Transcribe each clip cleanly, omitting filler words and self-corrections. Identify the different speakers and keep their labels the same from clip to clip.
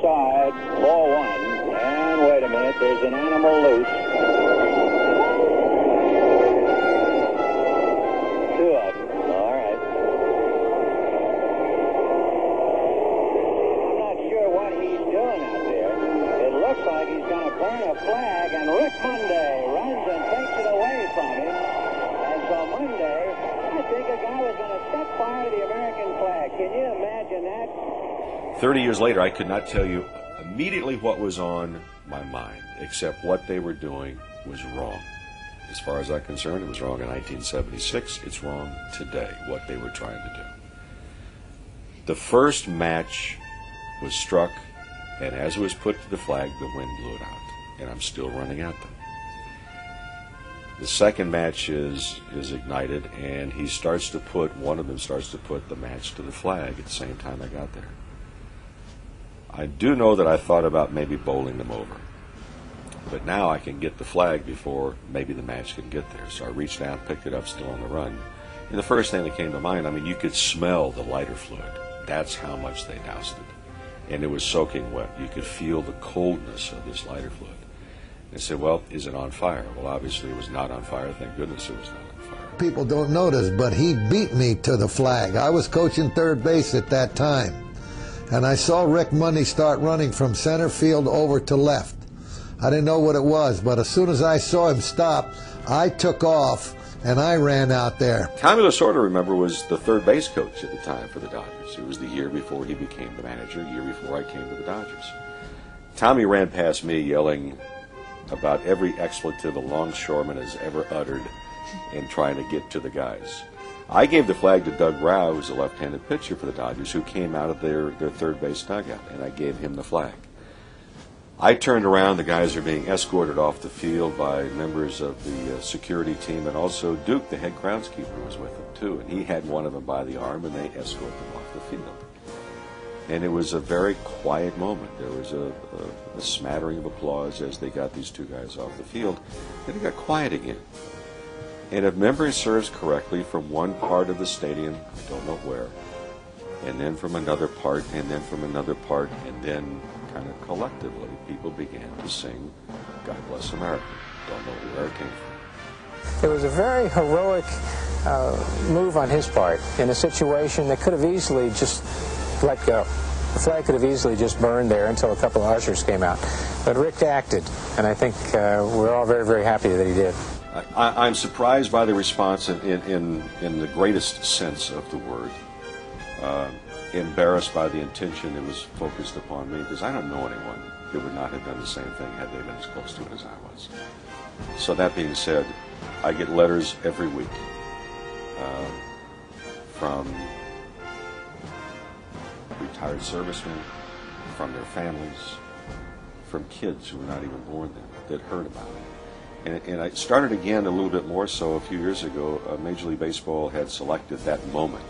Speaker 1: Side, ball one, and wait a minute, there's an animal loose. Two of them, all right. I'm not sure what he's doing out there. It looks like he's going to burn a flag, and Rick Monday runs and takes it away from him. And so Monday, I think a guy was going to set fire to the American flag. Can you imagine that?
Speaker 2: 30 years later, I could not tell you immediately what was on my mind, except what they were doing was wrong. As far as I'm concerned, it was wrong in 1976. It's wrong today, what they were trying to do. The first match was struck, and as it was put to the flag, the wind blew it out, and I'm still running at them. The second match is ignited, and one of them starts to put the match to the flag at the same time I got there. I do know that I thought about maybe bowling them over. But now I can get the flag before maybe the match can get there. So I reached down, picked it up, still on the run. And the first thing that came to mind, you could smell the lighter fluid. That's how much they doused it. And it was soaking wet. You could feel the coldness of this lighter fluid. They said, well, is it on fire? Well, obviously it was not on fire. Thank goodness it was not on fire.
Speaker 3: People don't notice, but he beat me to the flag. I was coaching third base at that time. And I saw Rick Monday start running from center field over to left. I didn't know what it was, but as soon as I saw him stop, I took off and I ran out there.
Speaker 2: Tommy Lasorda, remember, was the third base coach at the time for the Dodgers. It was the year before he became the manager, the year before I came to the Dodgers. Tommy ran past me yelling about every expletive a longshoreman has ever uttered and trying to get to the guys. I gave the flag to Doug Rao, who was a left-handed pitcher for the Dodgers, who came out of their third base dugout, and I gave him the flag. I turned around. The guys are being escorted off the field by members of the security team, and also Duke, the head groundskeeper, was with them, too, and he had one of them by the arm, and they escorted them off the field. And it was a very quiet moment. There was a smattering of applause as they got these two guys off the field. Then it got quiet again. And if memory serves correctly, from one part of the stadium, I don't know where, and then from another part, and then from another part, and then kind of collectively, people began to sing God Bless America. Don't know where it came from.
Speaker 4: It was a very heroic move on his part in a situation that could have easily just let go. The flag could have easily just burned there until a couple of ushers came out. But Rick acted, and I think we're all very, very happy that he did.
Speaker 2: I'm surprised by the response in the greatest sense of the word. Embarrassed by the intention that was focused upon me, because I don't know anyone that would not have done the same thing had they been as close to it as I was. So that being said, I get letters every week from retired servicemen, from their families, from kids who were not even born then that heard about it. And I started again a little bit more so a few years ago. Major League Baseball had selected that moment,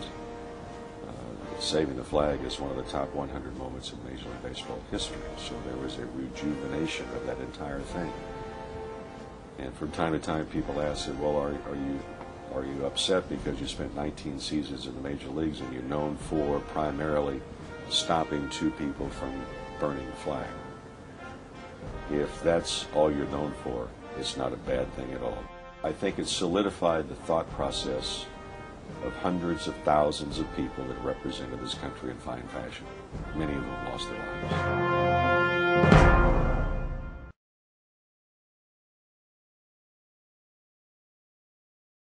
Speaker 2: saving the flag, as one of the top 100 moments in Major League Baseball history. So there was a rejuvenation of that entire thing. And from time to time, people ask, well, are you upset because you spent 19 seasons in the major leagues and you're known for primarily stopping two people from burning the flag? If that's all you're known for, it's not a bad thing at all. I think it solidified the thought process of hundreds of thousands of people that represented this country in fine fashion. Many of them lost their lives.